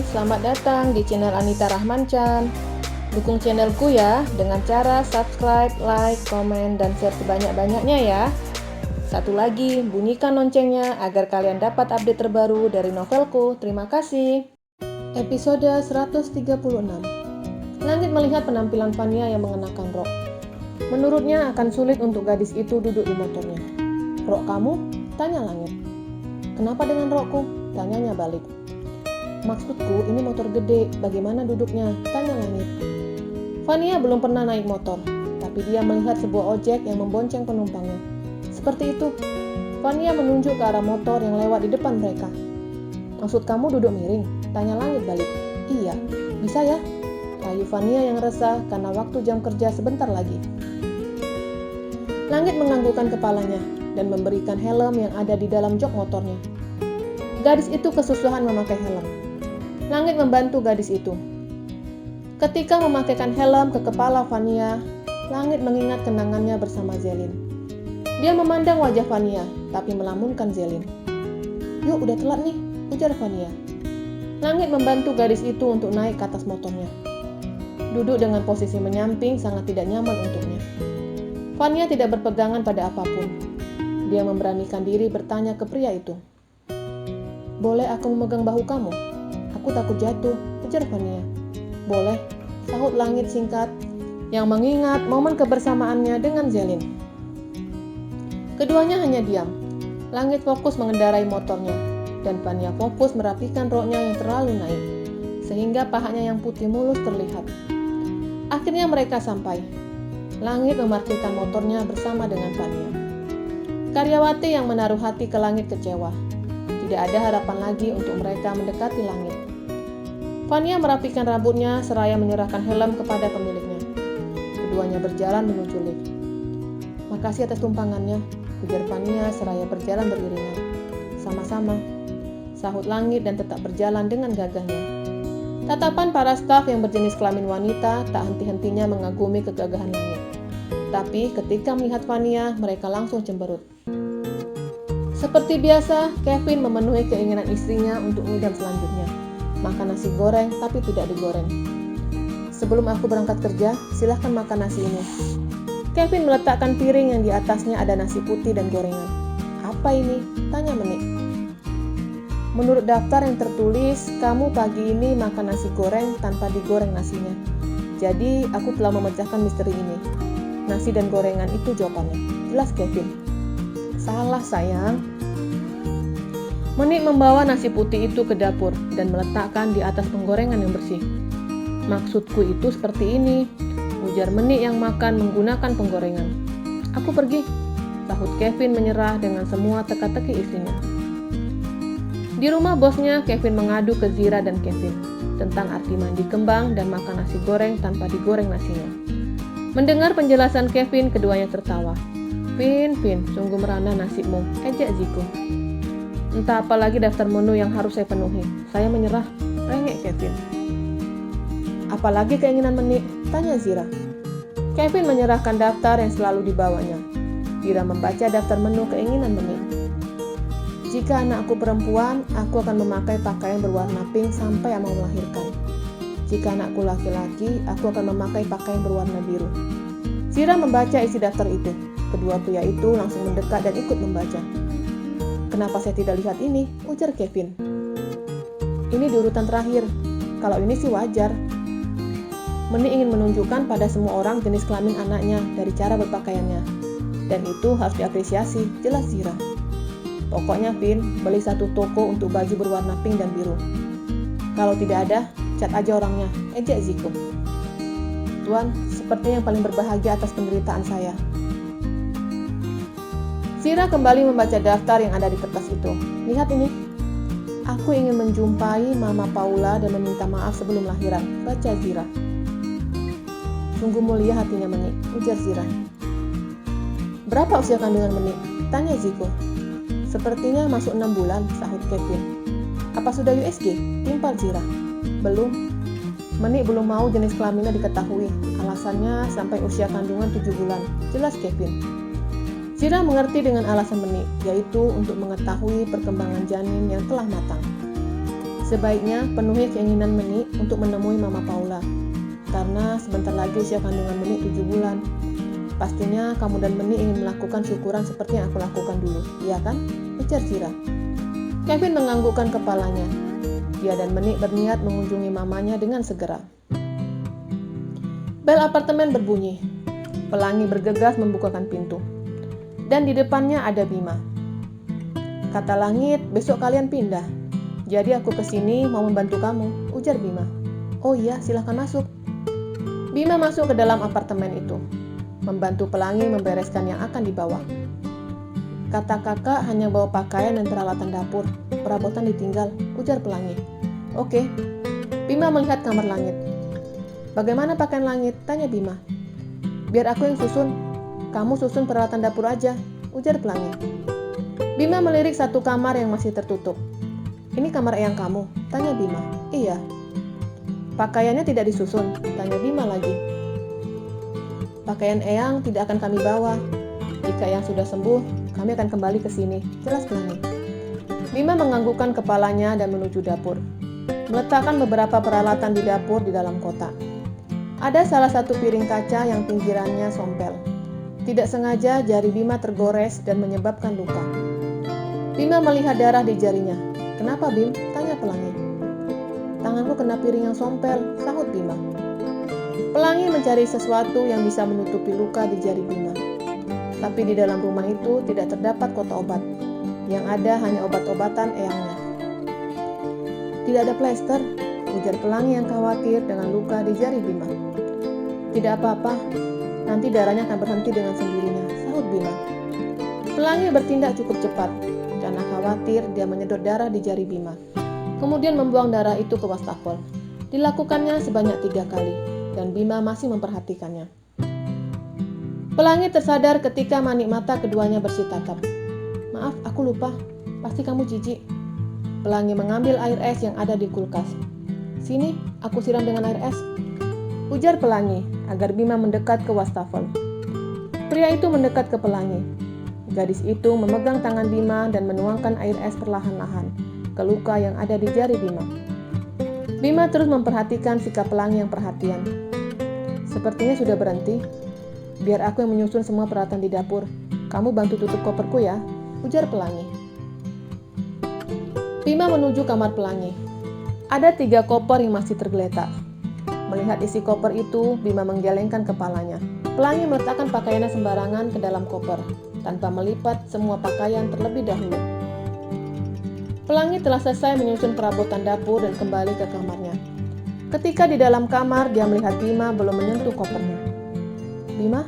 selamat datang di channel Anita Rahmanchan. Dukung channelku ya dengan cara subscribe, like, komen, dan share sebanyak-banyaknya ya. Satu lagi, bunyikan loncengnya agar kalian dapat update terbaru dari novelku. Terima kasih. Episode 136. Langit melihat penampilan Vania yang mengenakan rok. Menurutnya akan sulit untuk gadis itu duduk di motornya. "Rok kamu?" tanya Langit. "Kenapa dengan rokku?" tanyanya balik. "Maksudku ini motor gede, bagaimana duduknya?" tanya Langit. Vania belum pernah naik motor, tapi dia melihat sebuah ojek yang membonceng penumpangnya. Seperti itu. Vania menunjuk ke arah motor yang lewat di depan mereka. "Maksud kamu duduk miring?" tanya Langit balik. "Iya, bisa ya?" rayu Vania yang resah karena waktu jam kerja sebentar lagi. Langit menganggukkan kepalanya dan memberikan helm yang ada di dalam jok motornya. Gadis itu kesusahan memakai helm. Langit membantu gadis itu. Ketika memakaikan helm ke kepala Vania, Langit mengingat kenangannya bersama Zelin. Dia memandang wajah Vania, tapi melamunkan Zelin. "Yuk, udah telat nih," ujar Vania. Langit membantu gadis itu untuk naik ke atas motornya. Duduk dengan posisi menyamping sangat tidak nyaman untuknya. Vania tidak berpegangan pada apapun. Dia memberanikan diri bertanya ke pria itu. "Boleh aku memegang bahu kamu? Aku takut jatuh," ujar Vania. "Boleh," sahut Langit singkat, yang mengingat momen kebersamaannya dengan Zelin. Keduanya hanya diam. Langit fokus mengendarai motornya, dan Vania fokus merapikan roknya yang terlalu naik, sehingga pahanya yang putih mulus terlihat. Akhirnya mereka sampai. Langit memarkirkan motornya bersama dengan Vania. Karyawati yang menaruh hati ke Langit kecewa. Tidak ada harapan lagi untuk mereka mendekati Langit. Vania merapikan rambutnya seraya menyerahkan helm kepada pemiliknya. Keduanya berjalan menuju lift. "Makasih atas tumpangannya," ujar Vania seraya berjalan beriringan. "Sama-sama," sahut Langit dan tetap berjalan dengan gagahnya. Tatapan para staf yang berjenis kelamin wanita tak henti-hentinya mengagumi kegagahan Langit. Tapi ketika melihat Vania, mereka langsung cemberut. Seperti biasa, Kevin memenuhi keinginan istrinya untuk ngidam selanjutnya. Makan nasi goreng tapi tidak digoreng. "Sebelum aku berangkat kerja, silahkan makan nasi ini." Kevin meletakkan piring yang di atasnya ada nasi putih dan gorengan. "Apa ini?" tanya Menik. "Menurut daftar yang tertulis, kamu pagi ini makan nasi goreng tanpa digoreng nasinya. Jadi, aku telah memecahkan misteri ini. Nasi dan gorengan itu jawabannya," jelas Kevin. "Salah sayang." Menik membawa nasi putih itu ke dapur dan meletakkan di atas penggorengan yang bersih. "Maksudku itu seperti ini," ujar Menik yang makan menggunakan penggorengan. "Aku pergi," sahut Kevin menyerah dengan semua teka-teki istrinya. Di rumah bosnya, Kevin mengadu ke Zira dan Kevin tentang arti mandi kembang dan makan nasi goreng tanpa digoreng nasinya. Mendengar penjelasan Kevin, keduanya tertawa. Vin, sungguh merana nasibmu," ejek Ziko. "Entah apa lagi daftar menu yang harus saya penuhi. Saya menyerah," rengek Kevin. "Apalagi keinginan Menik?" tanya Zira. Kevin menyerahkan daftar yang selalu dibawanya. Zira membaca daftar menu keinginan Menik. "Jika anakku perempuan, aku akan memakai pakaian berwarna pink sampai mau melahirkan. Jika anakku laki-laki, aku akan memakai pakaian berwarna biru." Zira membaca isi daftar itu. Kedua pria itu langsung mendekat dan ikut membaca. "Kenapa saya tidak lihat ini?" ujar Kevin. "Ini di urutan terakhir. Kalau ini sih wajar." Menik ingin menunjukkan pada semua orang jenis kelamin anaknya dari cara berpakaiannya. Dan itu harus diapresiasi, jelas Zira. "Pokoknya Vin, beli satu toko untuk baju berwarna pink dan biru. Kalau tidak ada, cat aja orangnya," ejek Ziko. "Tuan, sepertinya yang paling berbahagia atas penderitaan saya." Zira kembali membaca daftar yang ada di kertas itu. "Lihat ini. Aku ingin menjumpai Mama Paula dan meminta maaf sebelum lahiran," baca Zira. "Sungguh mulia hatinya Menik," ujar Zira. "Berapa usia kandungan Menik?" tanya Ziko. "Sepertinya masuk 6 bulan, sahut Kevin. "Apa sudah USG?" timpal Zira. "Belum. Menik belum mau jenis kelaminnya diketahui. Alasannya sampai usia kandungan 7 bulan, jelas Kevin. Zira mengerti dengan alasan Menik, yaitu untuk mengetahui perkembangan janin yang telah matang. Sebaiknya penuhi keinginan Menik untuk menemui Mama Paula, karena sebentar lagi usia kandungan Menik 7 bulan. Pastinya kamu dan Menik ingin melakukan syukuran seperti yang aku lakukan dulu, iya kan? Ujar Cira. Kevin menganggukkan kepalanya. Dia dan Menik berniat mengunjungi mamanya dengan segera. Bel apartemen berbunyi. Pelangi bergegas membukakan pintu. Dan di depannya ada Bima. Kata langit, besok kalian pindah. Jadi aku kesini mau membantu kamu, ujar Bima. Oh iya, silahkan masuk. Bima masuk ke dalam apartemen itu, membantu Pelangi membereskan yang akan dibawa. Kata kakak hanya bawa pakaian dan peralatan dapur, perabotan ditinggal, ujar Pelangi. Oke. Bima melihat kamar langit. Bagaimana pakaian langit? Tanya Bima. Biar aku yang susun, kamu susun peralatan dapur aja, ujar Pelangi. Bima melirik satu kamar yang masih tertutup. Ini kamar eyang kamu? Tanya Bima. Iya. Pakaiannya tidak disusun? Tanya Bima lagi. Pakaian eyang tidak akan kami bawa. Jika eyang sudah sembuh, kami akan kembali ke sini, jelas Pelangi. Bima menganggukkan kepalanya dan menuju dapur. Meletakkan beberapa peralatan di dapur di dalam kotak. Ada salah satu piring kaca yang pinggirannya sompel. Tidak sengaja jari Bima tergores dan menyebabkan luka. Bima melihat darah di jarinya. Kenapa Bim? Tanya Pelangi. Tanganku kena piring yang sompel, sahut Bima. Pelangi mencari sesuatu yang bisa menutupi luka di jari Bima. Tapi di dalam rumah itu tidak terdapat kotak obat. Yang ada hanya obat-obatan eyangnya. Tidak ada plester, ujar Pelangi yang khawatir dengan luka di jari Bima. Tidak apa-apa, nanti darahnya akan berhenti dengan sendirinya, sahut Bima. Pelangi bertindak cukup cepat. Karena khawatir dia menyedot darah di jari Bima. Kemudian membuang darah itu ke wastafel. Dilakukannya sebanyak 3 kali, dan Bima masih memperhatikannya. Pelangi tersadar ketika manik mata keduanya bersih tatap. Maaf, aku lupa. Pasti kamu jijik. Pelangi mengambil air es yang ada di kulkas. Sini, aku siram dengan air es, ujar Pelangi agar Bima mendekat ke wastafel. Pria itu mendekat ke Pelangi. Gadis itu memegang tangan Bima dan menuangkan air es perlahan-lahan ke luka yang ada di jari Bima. Bima terus memperhatikan sikap Pelangi yang perhatian. Sepertinya sudah berhenti. Biar aku yang menyusun semua peralatan di dapur. Kamu bantu tutup koperku ya, ujar Pelangi. Bima menuju kamar Pelangi. Ada 3 koper yang masih tergeletak. Melihat isi koper itu, Bima menggelengkan kepalanya. Pelangi meletakkan pakaiannya sembarangan ke dalam koper, tanpa melipat semua pakaian terlebih dahulu. Pelangi telah selesai menyusun perabotan dapur dan kembali ke kamarnya. Ketika di dalam kamar, dia melihat Bima belum menyentuh kopernya. Bima,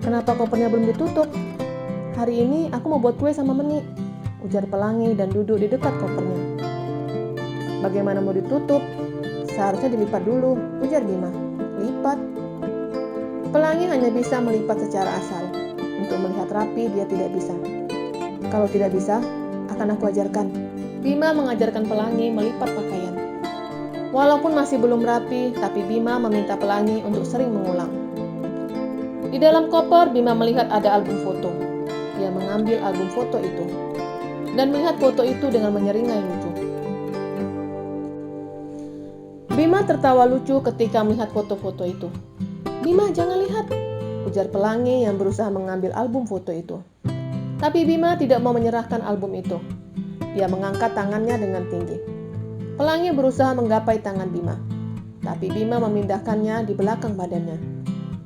kenapa kopernya belum ditutup? Hari ini aku mau buat kue sama Menik, ujar Pelangi dan duduk di dekat kopernya. Bagaimana mau ditutup? Seharusnya dilipat dulu, ujar Bima. Lipat? Pelangi hanya bisa melipat secara asal. Untuk melihat rapi dia tidak bisa. Kalau tidak bisa, akan aku ajarkan. Bima mengajarkan Pelangi melipat pakaian. Walaupun masih belum rapi, tapi Bima meminta Pelangi untuk sering mengulang. Di dalam koper, Bima melihat ada album foto. Dia mengambil album foto itu dan melihat foto itu dengan menyeringai lucu. Bima tertawa lucu ketika melihat foto-foto itu. Bima, jangan lihat, ujar Pelangi yang berusaha mengambil album foto itu. Tapi Bima tidak mau menyerahkan album itu. Dia mengangkat tangannya dengan tinggi. Pelangi berusaha menggapai tangan Bima. Tapi Bima memindahkannya di belakang badannya.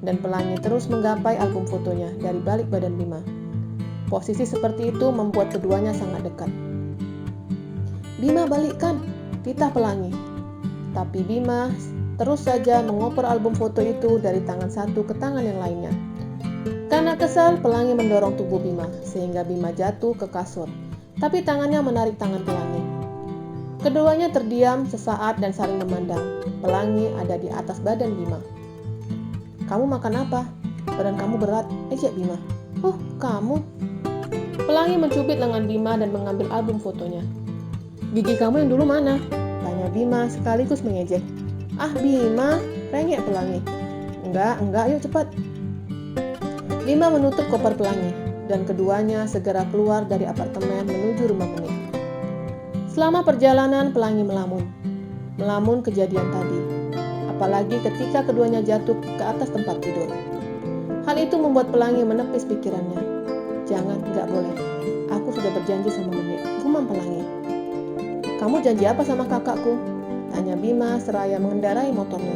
Dan Pelangi terus menggapai album fotonya dari balik badan Bima. Posisi seperti itu membuat keduanya sangat dekat. Bima, balikkan, titah Pelangi. Tapi Bima terus saja mengoper album foto itu dari tangan satu ke tangan yang lainnya. Karena kesal, Pelangi mendorong tubuh Bima sehingga Bima jatuh ke kasur. Tapi tangannya menarik tangan Pelangi. Keduanya terdiam sesaat dan saling memandang. Pelangi ada di atas badan Bima. Kamu makan apa? Badan kamu berat, ejek Bima. Oh, kamu? Pelangi mencubit lengan Bima dan mengambil album fotonya. Gigi kamu yang dulu mana? Tanya Bima sekaligus mengejek. Ah Bima, rengek Pelangi. Enggak, yuk cepat. Bima menutup koper Pelangi dan keduanya segera keluar dari apartemen menuju rumah Menik. Selama perjalanan, Pelangi melamun kejadian tadi, apalagi ketika keduanya jatuh ke atas tempat tidur. Hal itu membuat Pelangi menepis pikirannya. Jangan, nggak boleh. Aku sudah berjanji sama Menik, gumam Pelangi. Kamu janji apa sama kakakku? Tanya Bima seraya mengendarai motornya.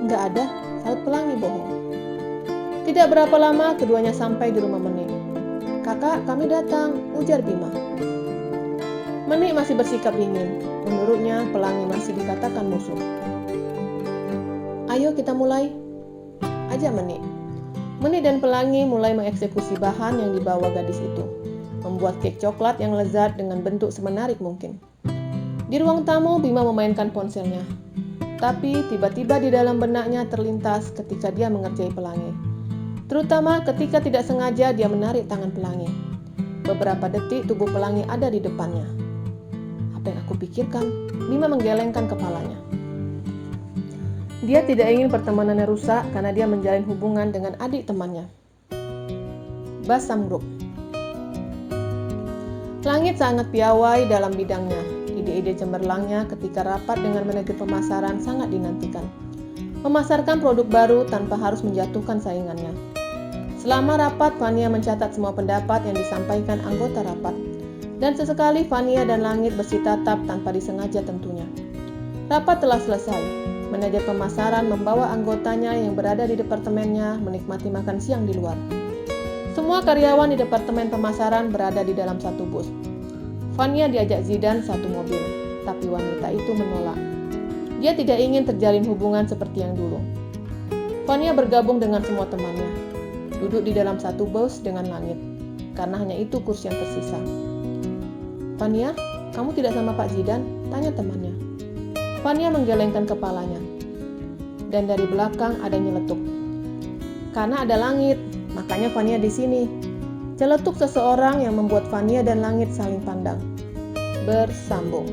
Nggak ada, sahut Pelangi bohong. Tidak berapa lama keduanya sampai di rumah Menik. Kakak, kami datang, ujar Bima. Menik masih bersikap dingin. Menurutnya, Pelangi masih dikatakan musuh. Ayo kita mulai, ajak Menik. Menik dan Pelangi mulai mengeksekusi bahan yang dibawa gadis itu. Membuat kek coklat yang lezat dengan bentuk semenarik mungkin. Di ruang tamu, Bima memainkan ponselnya. Tapi tiba-tiba di dalam benaknya terlintas ketika dia mengerjai Pelangi. Terutama ketika tidak sengaja dia menarik tangan Pelangi. Beberapa detik tubuh Pelangi ada di depannya. Apa yang aku pikirkan? Bima menggelengkan kepalanya. Dia tidak ingin pertemanannya rusak karena dia menjalin hubungan dengan adik temannya, Bas Samgruk. Langit sangat piawai dalam bidangnya. Ide-ide cemerlangnya ketika rapat dengan manajer pemasaran sangat dinantikan. Memasarkan produk baru tanpa harus menjatuhkan saingannya. Selama rapat, Fania mencatat semua pendapat yang disampaikan anggota rapat. Dan sesekali Fania dan Langit bersitatap tanpa disengaja tentunya. Rapat telah selesai. Manajer pemasaran membawa anggotanya yang berada di departemennya menikmati makan siang di luar. Semua karyawan di departemen pemasaran berada di dalam satu bus. Fania diajak Zidan satu mobil, tapi wanita itu menolak. Dia tidak ingin terjalin hubungan seperti yang dulu. Fania bergabung dengan semua temannya, duduk di dalam satu bus dengan Langit, karena hanya itu kursi yang tersisa. Fania, kamu tidak sama Pak Zidan? Tanya temannya. Fania menggelengkan kepalanya, dan dari belakang ada nyeletuk. Karena ada Langit, makanya Fania di sini. Celetuk seseorang yang membuat Fania dan Langit saling pandang. Bersambung.